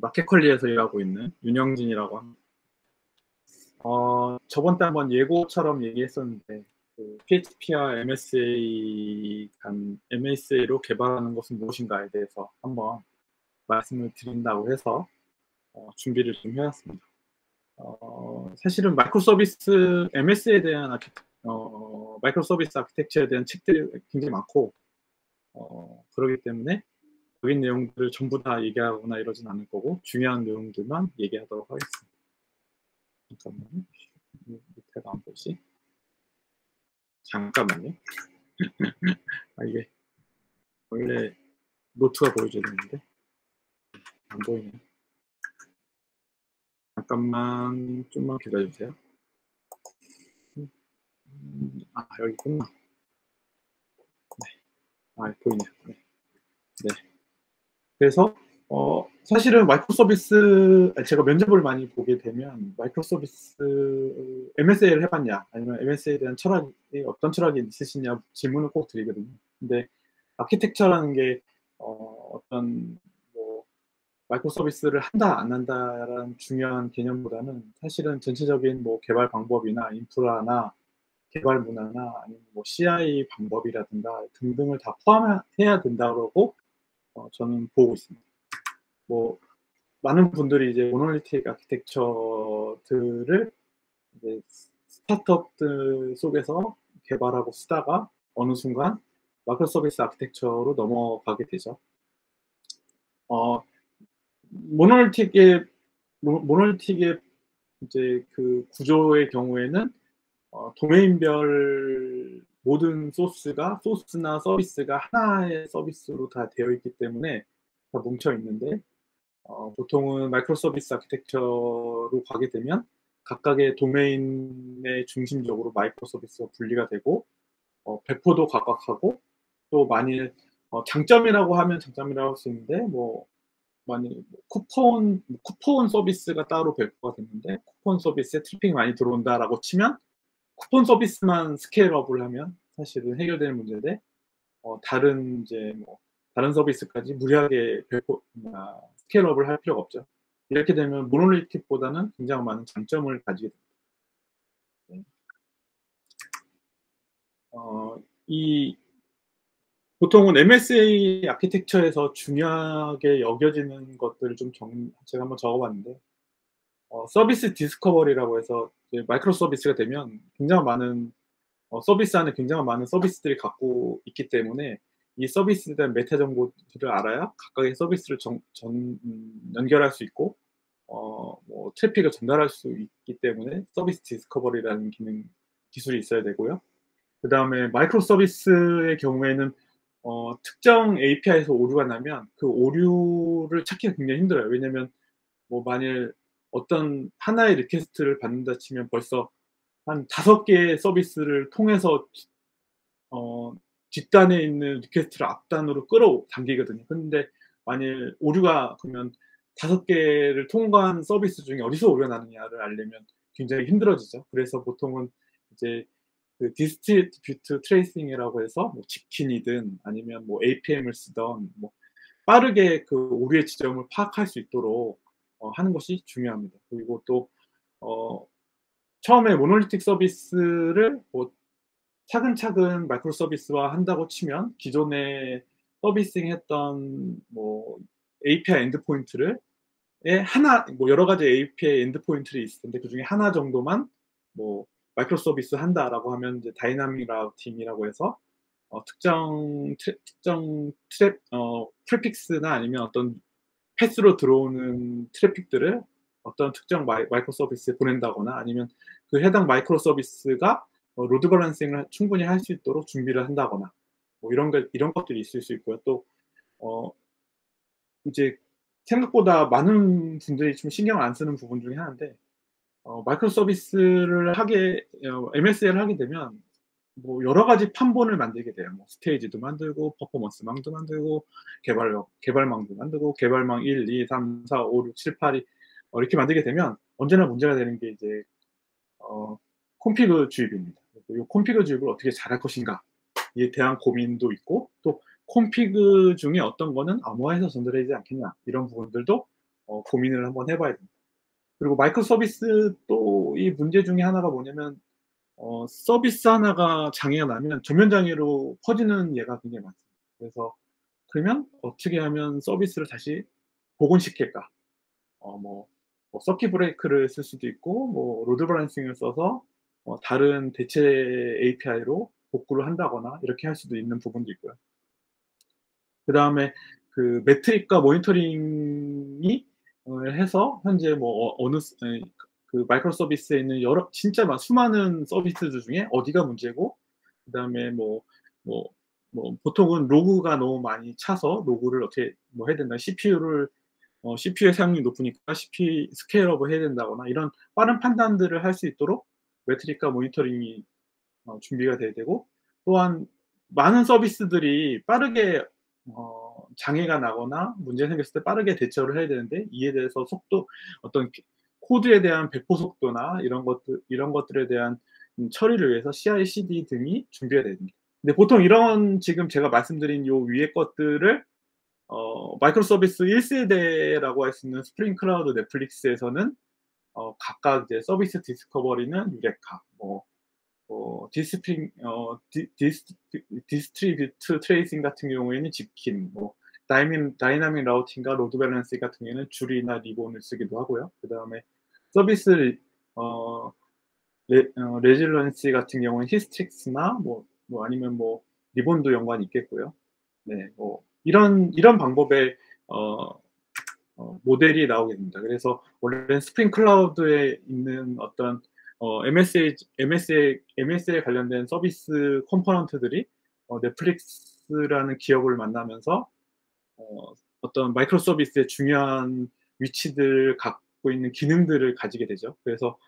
마켓컬리에서 일하고 있는 윤영진이라고 합니다. 저번 달 한번 예고처럼 얘기했었는데, PHP와 MSA로 개발하는 것은 무엇인가에 대해서 한번 말씀을 드린다고 해서 준비를 좀 해왔습니다. 사실은 MS에 대한 마이크로 서비스 아키텍처에 대한 책들이 굉장히 많고, 그렇기 때문에 적인 내용들을 전부 다 얘기하거나 이러진 않을 거고, 중요한 내용들만 얘기하도록 하겠습니다. 잠깐만요. 밑에가 안 보이지? 잠깐만요. 이게 원래 노트가 보여줘야 되는데 안 보이네요. 잠깐만 좀만 기다려주세요. 여기 있구나. 네. 보이네요. 네. 그래서 사실은 제가 면접을 많이 보게 되면 MSA를 해봤냐, 아니면 MSA에 대한 어떤 철학이 있으시냐 질문을 꼭 드리거든요. 근데 아키텍처라는 게 어떤 마이크로 서비스를 한다 안 한다라는 중요한 개념보다는 사실은 전체적인 개발 방법이나 인프라나 개발 문화나 아니면 CI 방법이라든가 등등을 다 포함해야 된다고 저는 보고 있습니다. 많은 분들이 이제 모노리틱 아키텍처들을 이제 스타트업들 속에서 개발하고 쓰다가 어느 순간 마이크로 서비스 아키텍처로 넘어가게 되죠. 모노리틱의 이제 그 구조의 경우에는 도메인별 모든 소스나 서비스가 하나의 서비스로 다 되어 있기 때문에 다 뭉쳐 있는데, 보통은 마이크로 서비스 아키텍처로 가게 되면 각각의 도메인의 중심적으로 마이크로 서비스가 분리가 되고, 배포도 각각하고, 또 만일 장점이라고 하면 장점이라고 할 수 있는데, 만약 쿠폰 서비스가 따로 배포가 됐는데 쿠폰 서비스에 트래픽이 많이 들어온다라고 치면 쿠폰 서비스만 스케일업을 하면 사실은 해결되는 문제인데, 다른 서비스까지 무리하게 스케일업을 할 필요가 없죠. 이렇게 되면 모노리틱보다는 굉장히 많은 장점을 가지게 됩니다. 보통은 MSA 아키텍처에서 중요하게 여겨지는 것들을 제가 한번 적어봤는데, 서비스 디스커버리라고 해서 마이크로 서비스가 되면 굉장히 많은 서비스 안에 굉장히 많은 서비스들이 갖고 있기 때문에 이 서비스에 대한 메타 정보들을 알아야 각각의 서비스를 연결할 수 있고 트래픽을 전달할 수 있기 때문에 서비스 디스커버리라는 기술이 있어야 되고요. 그 다음에 마이크로 서비스의 경우에는 특정 API에서 오류가 나면 그 오류를 찾기가 굉장히 힘들어요. 왜냐면 만일 어떤 하나의 리퀘스트를 받는다 치면 벌써 한 5개의 서비스를 통해서 뒷단에 있는 리퀘스트를 앞단으로 끌어당기거든요. 근데 만일 오류가 그러면 5개를 통과한 서비스 중에 어디서 오류가 나느냐를 알려면 굉장히 힘들어지죠. 그래서 보통은 이제 그 디스트리뷰트 트레이싱이라고 해서 치킨이든 아니면 APM을 쓰던 빠르게 그 오류의 지점을 파악할 수 있도록 하는 것이 중요합니다. 그리고 또 처음에 모노리틱 서비스를 차근차근 마이크로 서비스화 한다고 치면 기존에 서비싱했던 API 엔드포인트를 여러 가지 API 엔드포인트를 있을 텐데 그 중에 하나 정도만 마이크로 서비스 한다라고 하면 이제 다이나믹 라우팅이라고 해서 특정 트래픽스나 아니면 어떤 패스로 들어오는 트래픽들을 어떤 특정 마이크로 서비스에 보낸다거나 아니면 그 해당 마이크로 서비스가 로드 밸런싱을 충분히 할 수 있도록 준비를 한다거나 이런 것들이 있을 수 있고요. 또 이제 생각보다 많은 분들이 좀 신경 안 쓰는 부분 중에 하나인데, 마이크로 서비스를 MSA를 하게 되면 여러 가지 판본을 만들게 돼요. 스테이지도 만들고 퍼포먼스망도 만들고 개발망도 만들고 개발망 1, 2, 3, 4, 5, 6, 7, 8이 이렇게 만들게 되면 언제나 문제가 되는 게 이제 콤피그 주입입니다. 이 콤피그 주입을 어떻게 잘할 것인가에 대한 고민도 있고, 또 콤피그 중에 어떤 거는 암호화해서 전달되지 않겠냐, 이런 부분들도 고민을 한번 해봐야 됩니다. 그리고 마이크로 서비스 또 이 문제 중에 하나가 뭐냐면 서비스 하나가 장애가 나면 전면 장애로 퍼지는 예가 굉장히 많습니다. 그래서 그러면 어떻게 하면 서비스를 다시 복원시킬까? 서킷 브레이크를 쓸 수도 있고, 로드 밸런싱을 써서 다른 대체 API로 복구를 한다거나 이렇게 할 수도 있는 부분도 있고요. 그 다음에 그 매트릭과 모니터링이 해서 현재 그 마이크로 서비스에 있는 진짜 수많은 서비스들 중에 어디가 문제고, 그 다음에 보통은 로그가 너무 많이 차서 로그를 어떻게 해야 된다. CPU의 사용량이 높으니까 CPU 스케일업을 해야 된다거나 이런 빠른 판단들을 할 수 있도록 매트릭과 모니터링이 준비가 돼야 되고, 또한 많은 서비스들이 빠르게 장애가 나거나 문제가 생겼을 때 빠르게 대처를 해야 되는데, 이에 대해서 어떤 코드에 대한 배포 속도나 이런 것들에 대한 처리를 위해서 CI/CD 등이 준비가 됩니다. 근데 보통 이런 지금 제가 말씀드린 요 위의 것들을 마이크로 서비스 1세대라고 할 수 있는 스프링 클라우드 넷플릭스에서는 각각 이제 서비스 디스커버리는 유레카, 디스트리뷰트 트레이싱 같은 경우에는 집킨, 다이나믹 라우팅과 로드 밸런싱 같은 경우에는 줄이나 리본을 쓰기도 하고요. 그 다음에 서비스 레질런시 같은 경우는 히스트릭스나 아니면 리본도 연관이 있겠고요. 네, 이런 방법의 모델이 나오게 됩니다. 그래서 원래 스프링 클라우드에 있는 어떤 MS에 관련된 서비스 컴포넌트들이 넷플릭스라는 기업을 만나면서 어떤 마이크로 서비스의 중요한 위치들을 갖고 있는 기능들을 가지게 되죠. 그래서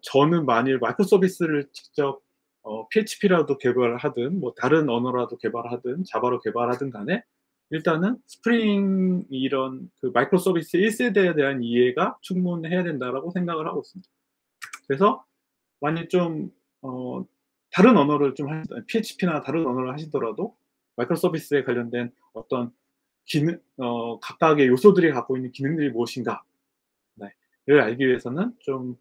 저는 만일 마이크로 서비스를 직접 PHP라도 개발을 하든 다른 언어라도 개발을 하든 자바로 개발하든 간에 일단은 스프링 이런 그 마이크로 서비스 1세대에 대한 이해가 충분해야 된다라고 생각을 하고 있습니다. 그래서 만약 좀 다른 언어를 PHP나 다른 언어를 하시더라도 마이크로 서비스에 관련된 어떤 기능, 각각의 요소들이 갖고 있는 기능들이 무엇인가, 를 알기 위해서는 좀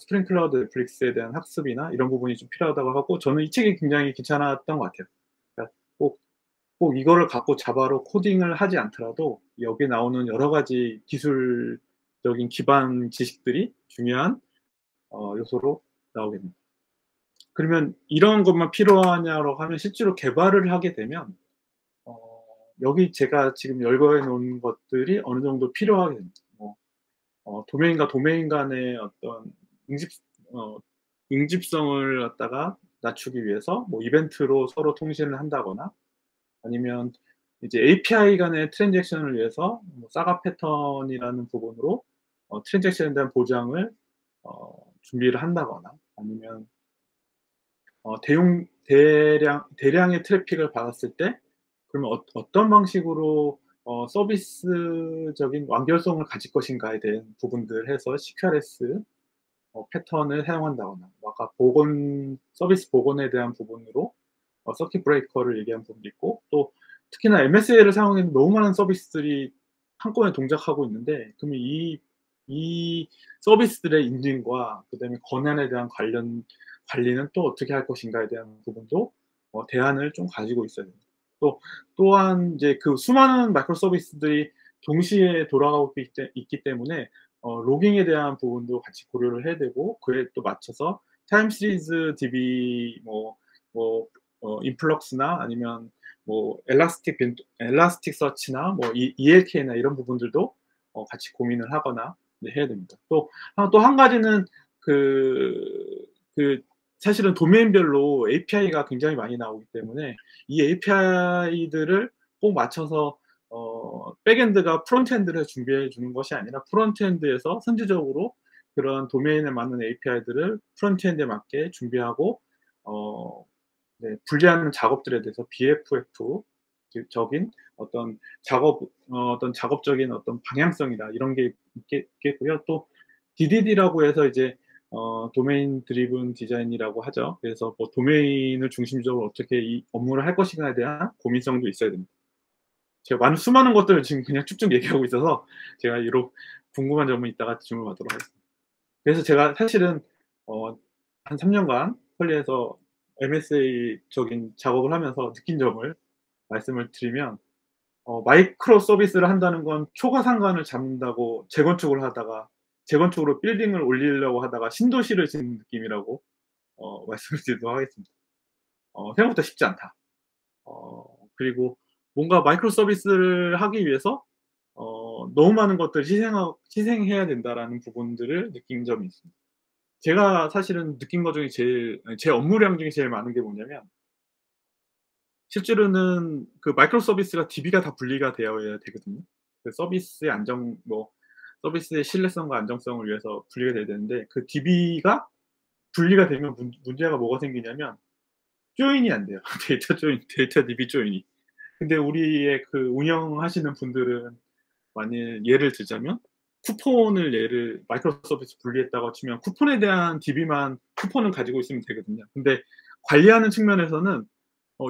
스프링 클라우드 넷플릭스에 대한 학습이나 이런 부분이 좀 필요하다고 하고, 저는 이 책이 굉장히 괜찮았던 것 같아요. 그러니까 꼭 이거를 갖고 자바로 코딩을 하지 않더라도 여기 나오는 여러 가지 기술적인 기반 지식들이 중요한 요소로 나오게 됩니다. 그러면 이런 것만 필요하냐고 하면 실제로 개발을 하게 되면 여기 제가 지금 열거해 놓은 것들이 어느 정도 필요하게 됩니다. 도메인과 도메인 간의 어떤 응집성을 갖다가 낮추기 위해서 이벤트로 서로 통신을 한다거나, 아니면 이제 API 간의 트랜잭션을 위해서 사가 패턴이라는 부분으로 트랜잭션에 대한 보장을 준비를 한다거나, 아니면 대량의 트래픽을 받았을 때 그러면 어떤 방식으로 서비스적인 완결성을 가질 것인가에 대한 부분들 해서 CQRS 패턴을 사용한다거나, 아까 서비스 복원에 대한 부분으로 서킷 브레이커를 얘기한 부분도 있고, 또 특히나 MSA를 사용하는 너무 많은 서비스들이 한꺼번에 동작하고 있는데, 그러면 이 서비스들의 인증과 그다음에 권한에 대한 관리는 또 어떻게 할 것인가에 대한 부분도 대안을 좀 가지고 있어야 됩니다. 또한 이제 그 수많은 마이크로 서비스들이 동시에 돌아가고 있기 때문에 로깅에 대한 부분도 같이 고려를 해야 되고, 그에 또 맞춰서 타임 시리즈 DB 인플럭스나 아니면 엘라스틱 서치나 ELK나 이런 부분들도 같이 고민을 하거나 해야 됩니다. 또 한 가지는 사실은 도메인별로 API가 굉장히 많이 나오기 때문에 이 API들을 꼭 맞춰서 백엔드가 프론트엔드를 준비해 주는 것이 아니라 프론트엔드에서 선제적으로 그런 도메인에 맞는 API들을 프론트엔드에 맞게 준비하고 분리하는 작업들에 대해서 BFF 적인 어떤 작업적인 어떤 방향성이다, 이런 게 있겠고요. 또 DDD라고 해서 이제 도메인 드리븐 디자인이라고 하죠. 그래서 도메인을 중심적으로 어떻게 이 업무를 할 것인가에 대한 고민성도 있어야 됩니다. 제가 수많은 것들을 지금 그냥 쭉쭉 얘기하고 있어서 제가 궁금한 점은 이따가 질문하도록 하겠습니다. 그래서 제가 사실은 한 3년간 퀄리에서 MSA적인 작업을 하면서 느낀 점을 말씀을 드리면, 마이크로 서비스를 한다는 건 초과상관을 잡는다고 재건축으로 빌딩을 올리려고 하다가 신도시를 짓는 느낌이라고 말씀을 드리도록 하겠습니다. 생각보다 쉽지 않다. 그리고 뭔가 마이크로 서비스를 하기 위해서 너무 많은 것들을 희생해야 된다라는 부분들을 느낀 점이 있습니다. 제가 사실은 느낀 것 중에 제 업무량 중에 제일 많은 게 뭐냐면, 실제로는 그 마이크로 서비스가 DB가 다 분리가 되어야 되거든요. 그 서비스의 신뢰성과 안정성을 위해서 분리가 돼야 되는데, 그 DB가 분리가 되면 문제가 뭐가 생기냐면 조인이 안 돼요. 데이터 DB 조인이. 근데 우리의 그 운영하시는 분들은, 만일 예를 들자면 예를 마이크로 서비스 분리했다고 치면 쿠폰에 대한 DB만 쿠폰을 가지고 있으면 되거든요. 근데 관리하는 측면에서는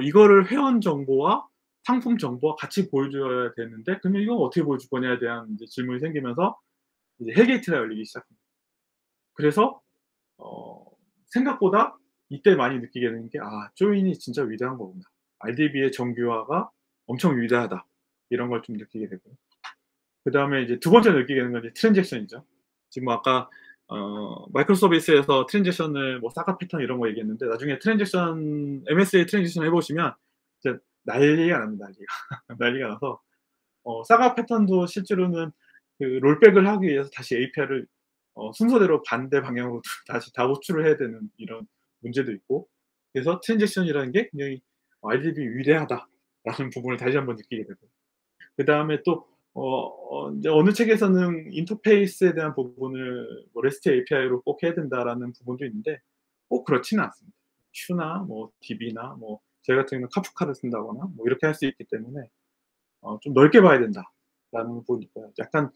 이거를 회원 정보와 상품 정보와 같이 보여줘야 되는데, 그러면 이건 어떻게 보여줄 거냐에 대한 이제 질문이 생기면서 이제 헬게이트가 열리기 시작합니다. 그래서 생각보다 이때 많이 느끼게 되는 게, 조인이 진짜 위대한 거구나. RDB의 정규화가 엄청 위대하다. 이런 걸 좀 느끼게 되고요. 그다음에 이제 두 번째 느끼게 되는 건 이제 트랜잭션이죠. 지금 뭐 아까 마이크로 서비스에서 트랜잭션을 뭐 사가 패턴 이런 거 얘기했는데, 나중에 MSA 트랜잭션 해보시면 이제 난리가 납니다. 난리가 나서 사가 패턴도 실제로는 그 롤백을 하기 위해서 다시 API를 순서대로 반대 방향으로 다시 다 호출을 해야 되는 이런 문제도 있고, 그래서 트랜잭션이라는 게 굉장히 RDB 위대하다라는 부분을 다시 한번 느끼게 되고, 그다음에 또 이제 어느 책에서는 인터페이스에 대한 부분을 뭐 REST API로 꼭 해야 된다라는 부분도 있는데, 꼭 그렇지는 않습니다. Q나 뭐 DB나 뭐 저희 같은 경우는 카프카를 쓴다거나 뭐 이렇게 할 수 있기 때문에 좀 넓게 봐야 된다라는 부분이 있고요. 약간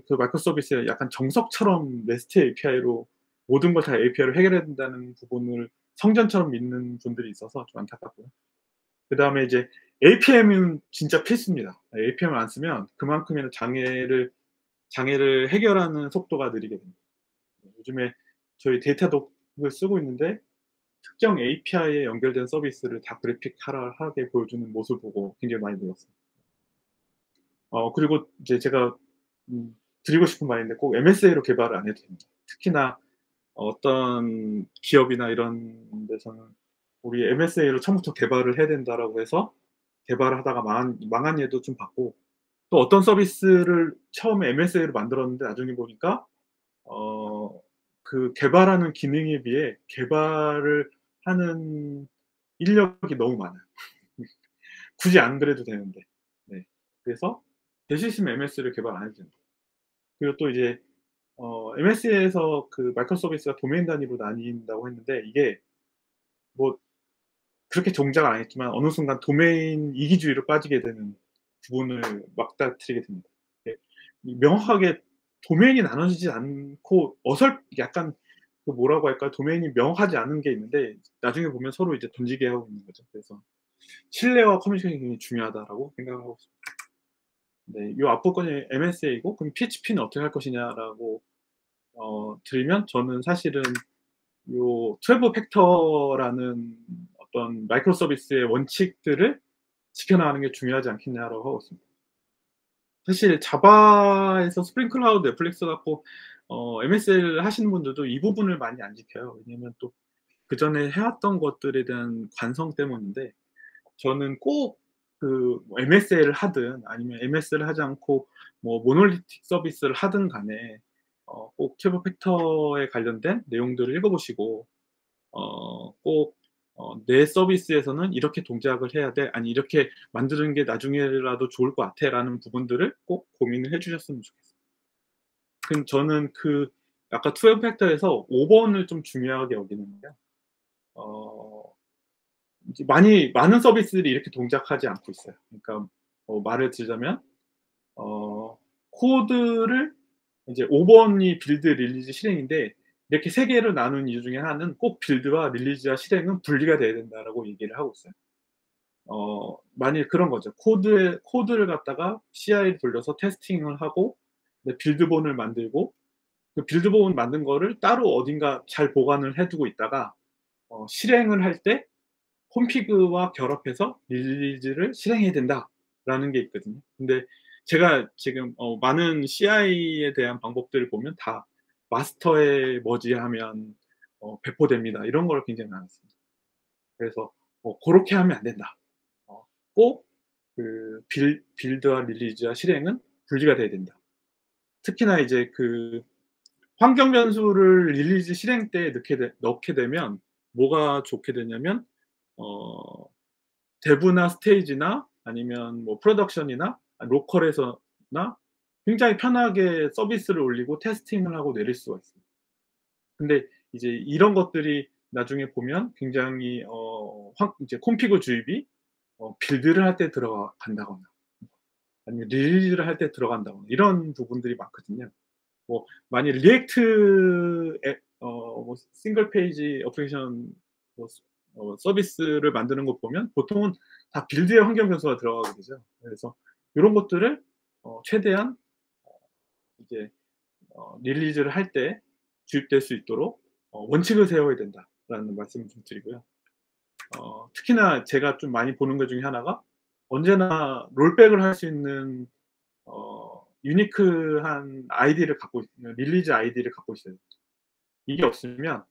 그 마이크로 서비스의 약간 정석처럼 REST API로 모든 걸 다 API로 해결해야 된다는 부분을 성전처럼 믿는 분들이 있어서 좀 안타깝고요. 그다음에 이제 APM은 진짜 필수입니다. APM을 안 쓰면 그만큼이나 장애를 해결하는 속도가 느리게 됩니다. 요즘에 저희 데이터독을 쓰고 있는데, 특정 API에 연결된 서비스를 다 그래픽하게 보여주는 모습을 보고 굉장히 많이 놀랐어요. 그리고 이제 제가 드리고 싶은 말인데, 꼭 MSA로 개발을 안 해도 됩니다. 특히나 어떤 기업이나 이런 데서는 우리 MSA로 처음부터 개발을 해야 된다라고 해서 개발을 하다가 망한 예도 좀 봤고, 또 어떤 서비스를 처음에 MSA로 만들었는데 나중에 보니까 그 개발하는 기능에 비해 개발을 하는 인력이 너무 많아요. 굳이 안 그래도 되는데. 네. 그래서 될 수 있으면 MS를 개발 안 해도 된다. 그리고 또 이제 MS에서 그 마이크로 서비스가 도메인 단위로 나뉜다고 했는데, 이게 뭐 그렇게 정작 안 했지만 어느 순간 도메인 이기주의로 빠지게 되는 부분을 맞닥뜨리게 됩니다. 예. 명확하게 도메인이 나눠지지 않고 약간 그 뭐라고 할까요? 도메인이 명확하지 않은 게 있는데 나중에 보면 서로 이제 던지게 하고 있는 거죠. 그래서 신뢰와 커뮤니케이션이 굉장히 중요하다라고 생각하고 있습니다. 네, 요 앞부분이 MSA이고, 그럼 PHP는 어떻게 할 것이냐라고 들으면, 저는 사실은 요 12 팩터라는 어떤 마이크로 서비스의 원칙들을 지켜나가는 게 중요하지 않겠냐라고 하고 있습니다. 사실 자바에서 스프링 클라우드, 넷플릭스 갖고 MS를 하시는 분들도 이 부분을 많이 안 지켜요. 왜냐면 또 그전에 해왔던 것들에 대한 관성 때문인데, 저는 꼭 그 MSA를 하든 아니면 MS를 하지 않고 뭐 모놀리틱 서비스를 하든 간에 꼭 트래블 팩터에 관련된 내용들을 읽어보시고, 꼭 내 서비스에서는 이렇게 동작을 해야 돼, 아니 이렇게 만드는 게 나중에라도 좋을 것 같아 라는 부분들을 꼭 고민을 해주셨으면 좋겠어요. 그럼 저는 그 아까 12 팩터에서 5번을 좀 중요하게 여기는데요. 이제 많은 서비스들이 이렇게 동작하지 않고 있어요. 그러니까 말을 드리자면 코드를 이제 5번이 빌드, 릴리즈, 실행인데, 이렇게 세 개를 나눈 이유 중에 하나는 꼭 빌드와 릴리즈와 실행은 분리가 돼야 된다라고 얘기를 하고 있어요. 만일 그런 거죠. 코드를 갖다가 CI를 돌려서 테스팅을 하고, 빌드본을 만들고, 그 빌드본 만든 거를 따로 어딘가 잘 보관을 해두고 있다가, 실행을 할 때 콘피그와 결합해서 릴리즈를 실행해야 된다라는 게 있거든요. 근데 제가 지금 많은 CI에 대한 방법들을 보면 다 마스터에 머지하면 배포됩니다. 이런 걸 굉장히 많았습니다. 그래서 그렇게 하면 안 된다. 꼭 그 빌드와 릴리즈와 실행은 분리가 돼야 된다. 특히나 이제 그 환경 변수를 릴리즈 실행 때 넣게 되면 뭐가 좋게 되냐면 데브나 스테이지나 아니면 뭐 프로덕션이나 로컬에서나 굉장히 편하게 서비스를 올리고 테스팅을 하고 내릴 수가 있어요. 근데 이제 이런 것들이 나중에 보면 굉장히 이제 콘피그 주입이 빌드를 할 때 들어간다거나 아니면 릴리즈를 할 때 들어간다거나 이런 부분들이 많거든요. 뭐 만일 리액트에 뭐 싱글 페이지 어플리케이션 뭐 서비스를 만드는 거 보면 보통은 다 빌드에 환경 변수가 들어가게 되죠. 그래서 요런 것들을 최대한 이제 릴리즈를 할 때 주입될 수 있도록 원칙을 세워야 된다라는 말씀을 좀 드리고요. 특히나 제가 좀 많이 보는 것 중에 하나가 언제나 롤백을 할 수 있는 유니크한 아이디를 갖고 있는 릴리즈 아이디를 갖고 있어요. 이게 없으면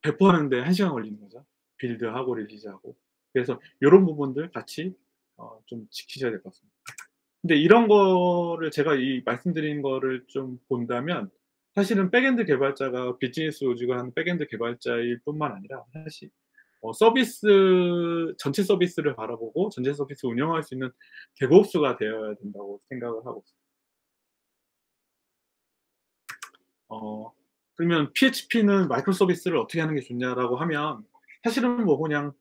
배포하는데 1시간 걸리는 거죠. 빌드하고 릴리즈하고. 그래서 요런 부분들 같이 좀 지키셔야 될 것 같습니다. 근데 이런 거를 제가 이 말씀드린 거를 좀 본다면 사실은 백엔드 개발자가 비즈니스 로직을 하는 백엔드 개발자일 뿐만 아니라 사실 서비스 전체 서비스를 바라보고 전체 서비스 운영할 수 있는 데브옵스가 되어야 된다고 생각을 하고 있습니다. 그러면 PHP는 마이크로 서비스를 어떻게 하는 게 좋냐라고 하면 사실은 뭐 그냥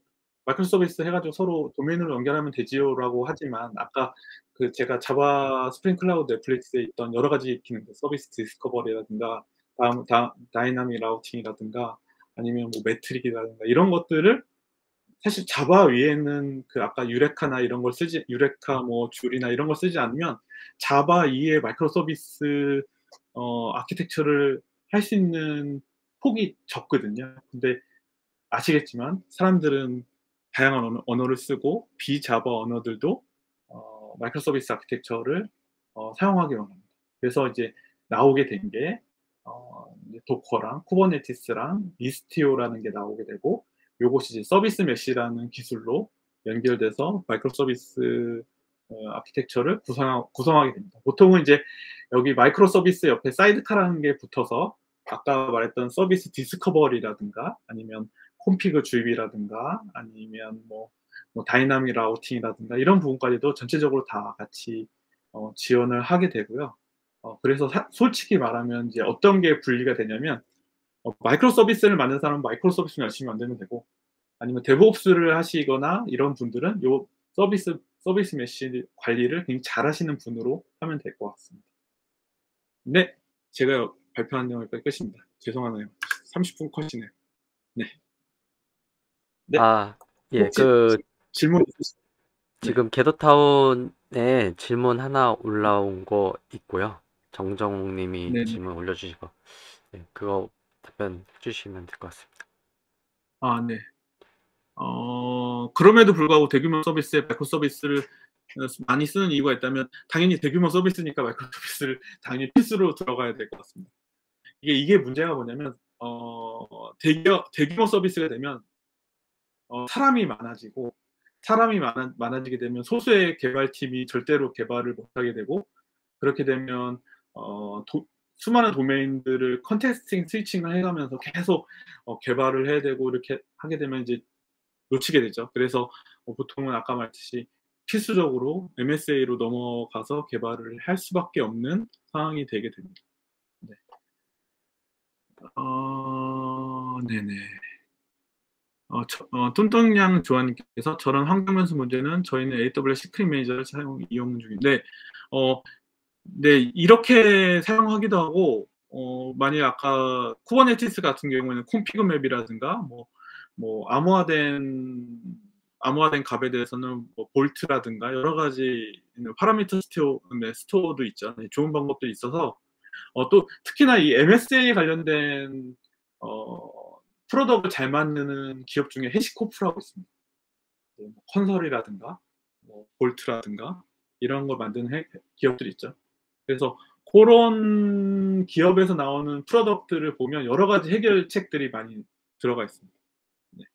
마이크로 서비스 해가지고 서로 도메인으로 연결하면 되지요라고 하지만 아까 그 제가 자바 스프링 클라우드 넷플릭스에 있던 여러 가지 기능들 서비스 디스커버리라든가 다이나믹 라우팅이라든가 아니면 뭐 매트릭이라든가 이런 것들을 사실 자바 위에는 그 아까 유레카나 이런 걸 쓰지 유레카 뭐 줄이나 이런 걸 쓰지 않으면 자바 2의 마이크로 서비스 아키텍처를 할 수 있는 폭이 적거든요. 근데 아시겠지만 사람들은 다양한 언어를 쓰고 비자바 언어들도 마이크로 서비스 아키텍처를 사용하기 원합니다. 그래서 이제 나오게 된 게 도커랑 쿠버네티스랑 이스티오라는 게 나오게 되고 요것이 이제 서비스 메시라는 기술로 연결돼서 마이크로 서비스 아키텍처를 구성하게 됩니다. 보통은 이제 여기 마이크로 서비스 옆에 사이드카라는 게 붙어서 아까 말했던 서비스 디스커버리라든가 아니면 콘피그 주입이라든가 아니면 뭐 다이나믹 라우팅이라든가 이런 부분까지도 전체적으로 다 같이 지원을 하게 되고요. 그래서 솔직히 말하면 이제 어떤 게 분리가 되냐면 마이크로 서비스를 만든 사람은 마이크로 서비스를 열심히 만들면 되고 아니면 데브옵스를 하시거나 이런 분들은 요 서비스 메시 관리를 굉장히 잘 하시는 분으로 하면 될 것 같습니다. 네, 제가 발표한 내용 여기까지 끝입니다. 죄송하네요. 30분 컷이네요. 네. 네. 예, 질문 있으시죠? 지금 게더타운에 질문 하나 올라온 거 있고요. 정정님이 네. 질문 올려주시고, 네, 그거 답변 해주시면 될 것 같습니다. 네. 그럼에도 불구하고 대규모 서비스에 마이크로 서비스를 많이 쓰는 이유가 있다면 당연히 대규모 서비스니까 마이크로 서비스를 당연히 필수로 들어가야 될 것 같습니다. 이게 문제가 뭐냐면 대규모 서비스가 되면 사람이 많아지고 사람이 많아지게 되면 소수의 개발팀이 절대로 개발을 못하게 되고 그렇게 되면 수많은 도메인들을 컨텍스팅 스위칭을 해가면서 계속 개발을 해야 되고 이렇게 하게 되면 이제 놓치게 되죠. 그래서 보통은 아까 말했듯이 필수적으로 MSA로 넘어가서 개발을 할 수밖에 없는 상황이 되게 됩니다. 네. 네네. 뚠뚠양 조아님께서 저런 환경 변수 문제는 저희는 AWS 시크릿 매니저를 이용 중인데, 네, 이렇게 사용하기도 하고, 만약 아까 쿠버네티스 같은 경우에는 콘피그 맵이라든가, 뭐 암호화된 암호화된 값에 대해서는 뭐 볼트라든가 여러 가지 파라미터 스토어도 있죠. 좋은 방법들이 있어서 또 특히나 이 MSA 관련된 프로덕트를 잘 만드는 기업 중에 해시코프라고 있습니다. 컨설이라든가 뭐 볼트라든가 이런 걸 만드는 기업들이 있죠. 그래서 그런 기업에서 나오는 프로덕트를 보면 여러 가지 해결책들이 많이 들어가 있습니다. 네.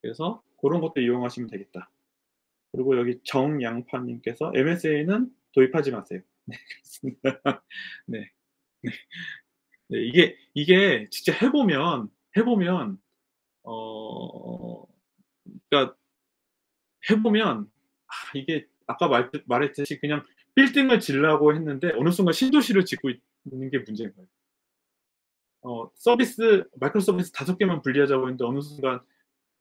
그래서 그런 것도 이용하시면 되겠다. 그리고 여기 정양파님께서 MSA는 도입하지 마세요. 네, 그렇습니다. 네. 네. 네, 이게 진짜 해보면 그러니까 해보면 이게 아까 말했듯이 그냥 빌딩을 지으려고 했는데 어느 순간 신도시를 짓고 있는 게 문제인 거예요. 마이크로 서비스 5개만 분리하자고 했는데 어느 순간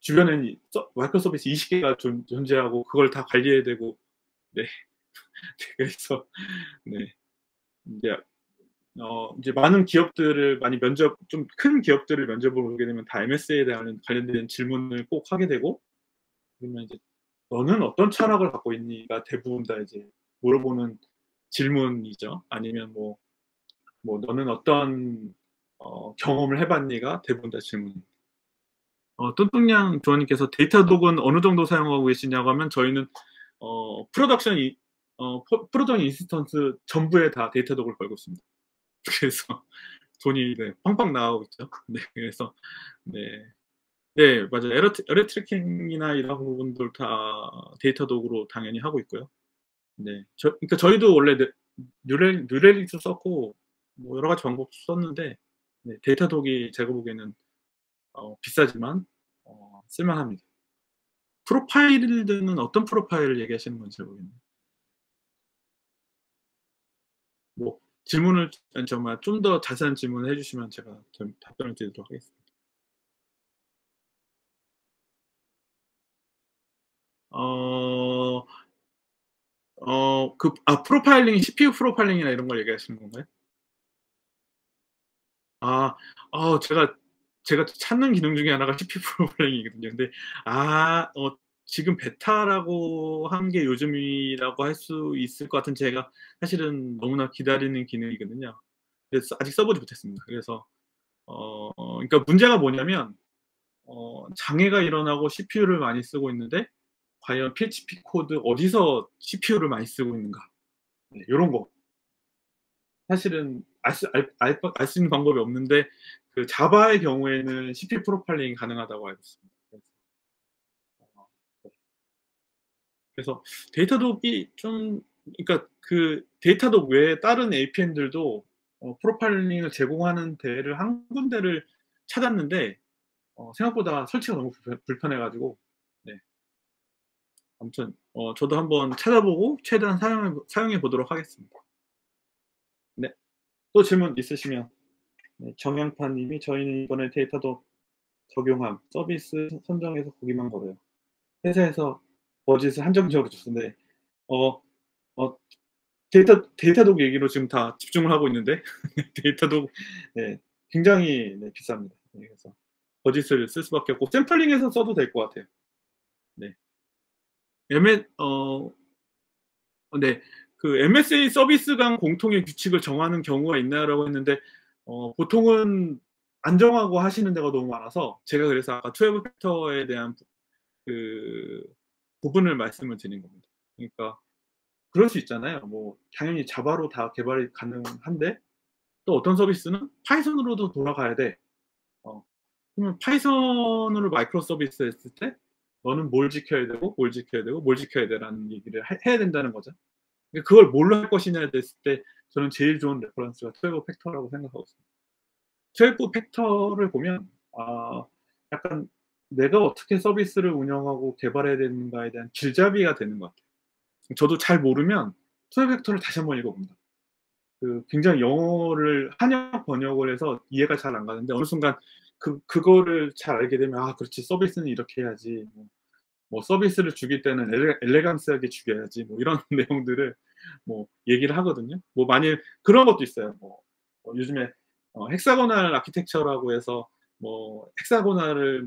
주변에는 마이크로 서비스 20개가 존재하고 그걸 다 관리해야 되고, 네. 그래서 네. 이제 많은 기업들을 좀 큰 기업들을 면접을 보게 되면 다 MSA에 대한 관련된 질문을 꼭 하게 되고, 그러면 이제 너는 어떤 철학을 갖고 있니가 대부분 다 이제 물어보는 질문이죠. 아니면 뭐 너는 어떤 경험을 해봤니가 대부분 다 질문입니다. 뚠뚠냥 조원님께서 데이터독은 어느 정도 사용하고 계시냐고 하면 저희는 프로덕션 인스턴스 전부에 다 데이터독을 걸고 있습니다. 그래서 돈이 팡팡 나가고 있죠. 네, 그래서 네, 맞아요. 에러 트래킹이나 이런 부분들 다 데이터독으로 당연히 하고 있고요. 네, 그러니까 저희도 원래 뉴렐릭스 썼고 뭐 여러 가지 방법 썼는데, 네, 데이터독이 제가 보기에는 비싸지만 쓸만합니다. 프로파일들은 어떤 프로파일을 얘기하시는 건지 모르겠네요. 뭐 질문을 정말 좀 더 자세한 질문을 해주시면 제가 답변을 드리도록 하겠습니다. 프로파일링, CPU 프로파일링이나 이런 걸 얘기하시는 건가요? 제가 찾는 기능 중에 하나가 CPU 프로파일링이거든요. 근데 지금 베타라고 한 게 요즘이라고 할 수 있을 것 같은, 제가 사실은 너무나 기다리는 기능이거든요. 그래서 아직 써보지 못했습니다. 그래서 그러니까 문제가 뭐냐면 장애가 일어나고 CPU를 많이 쓰고 있는데 과연 PHP 코드 어디서 CPU를 많이 쓰고 있는가, 네, 이런 거 사실은 알 수 있는 방법이 없는데, 그 자바의 경우에는 CPU 프로파일링이 가능하다고 알고 있습니다. 그래서 데이터독이 좀, 그러니까 그 데이터독 외에 다른 APN들도 프로파일링을 제공하는 데를 한 군데를 찾았는데 생각보다 설치가 너무 불편해가지고, 네. 아무튼 저도 한번 찾아보고 최대한 사용해 보도록 하겠습니다. 네. 또 질문 있으시면. 네, 정양파님이 저희는 이번에 데이터독 적용함, 서비스 선정해서 보기만 걸어요. 회사에서 버짓을 한정적으로 줬는데 데이터독 얘기로 지금 다 집중을 하고 있는데 데이터독, 네, 굉장히 비쌉니다. 네, 그래서 버짓을 쓸 수밖에 없고 샘플링해서 써도 될 것 같아요. 네. 네, 그 MSA 서비스 간 공통의 규칙을 정하는 경우가 있나요라고 했는데 보통은 안 정하고 하시는 데가 너무 많아서 제가 그래서 아까 12 팩터에 대한 그 부분을 말씀을 드린 겁니다. 그러니까 그럴 수 있잖아요. 뭐 당연히 자바로 다 개발이 가능한데 또 어떤 서비스는 파이썬으로도 돌아가야 돼. 그러면 파이썬으로 마이크로 서비스 했을 때 너는 뭘 지켜야 되고 뭘 지켜야 되고 뭘 지켜야 돼라는 얘기를 해야 된다는 거죠. 그걸 뭘로 할 것이냐에 됐을 때 저는 제일 좋은 레퍼런스가 12 팩터라고 생각하고 있습니다. 12 팩터를 보면 약간 내가 어떻게 서비스를 운영하고 개발해야 되는가에 대한 길잡이가 되는 것 같아요. 저도 잘 모르면 12 팩터를 다시 한번 읽어봅니다. 굉장히 영어를 한역 번역을 해서 이해가 잘 안 가는데 어느 순간 그거를 잘 알게 되면 그렇지, 서비스는 이렇게 해야지, 뭐 서비스를 죽일 때는 엘레강스하게 죽여야지, 뭐 이런 내용들을 뭐 얘기를 하거든요. 뭐 만일 그런 것도 있어요. 요즘에 헥사고널 아키텍처라고 해서 뭐 헥사고널을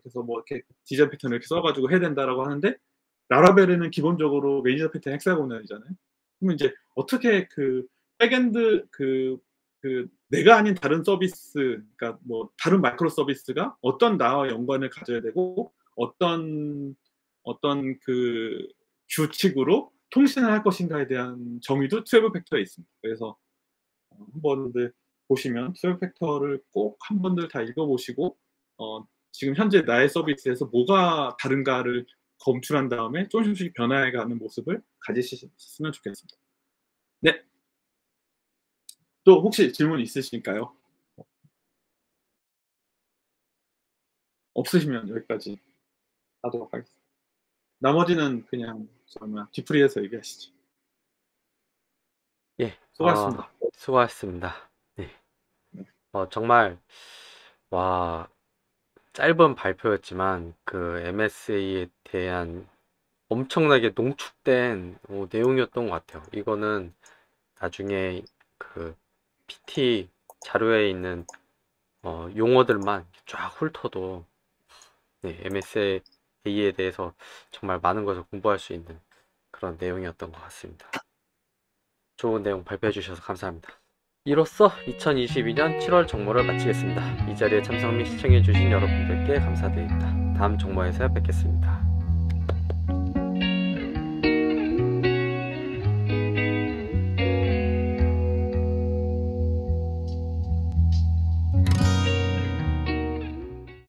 그래서 뭐 이렇게 디자인 패턴을 이렇게 써가지고 해야 된다라고 하는데 라라벨에는 기본적으로 매니저 패턴 헥사고널이잖아요. 그러면 이제 어떻게 그 백엔드 내가 아닌 다른 서비스, 그러니까 뭐 다른 마이크로 서비스가 어떤 나와 연관을 가져야 되고 어떤 그 규칙으로 통신을 할 것인가에 대한 정의도 12 팩터에 있습니다. 그래서 한번들 보시면 12 팩터를 꼭 한 번들 다 읽어보시고 지금 현재 나의 서비스에서 뭐가 다른가를 검출한 다음에 조금씩 변화해가는 모습을 가지셨으면 좋겠습니다. 네. 또 혹시 질문 있으실까요? 없으시면 여기까지 하도록 하겠습니다. 나머지는 그냥 뒤풀이해서 얘기하시죠. 예, 수고하셨습니다. 수고하셨습니다. 네. 정말 와, 짧은 발표였지만 그 MSA에 대한 엄청나게 농축된 내용이었던 것 같아요. 이거는 나중에 그 PT 자료에 있는 용어들만 쫙 훑어도 네, MSA에 대해서 정말 많은 것을 공부할 수 있는 그런 내용이었던 것 같습니다. 좋은 내용 발표해 주셔서 감사합니다. 이로써 2022년 7월 정모를 마치겠습니다. 이 자리에 참석 및 시청해 주신 여러분들께 감사드립니다. 다음 정모에서 뵙겠습니다.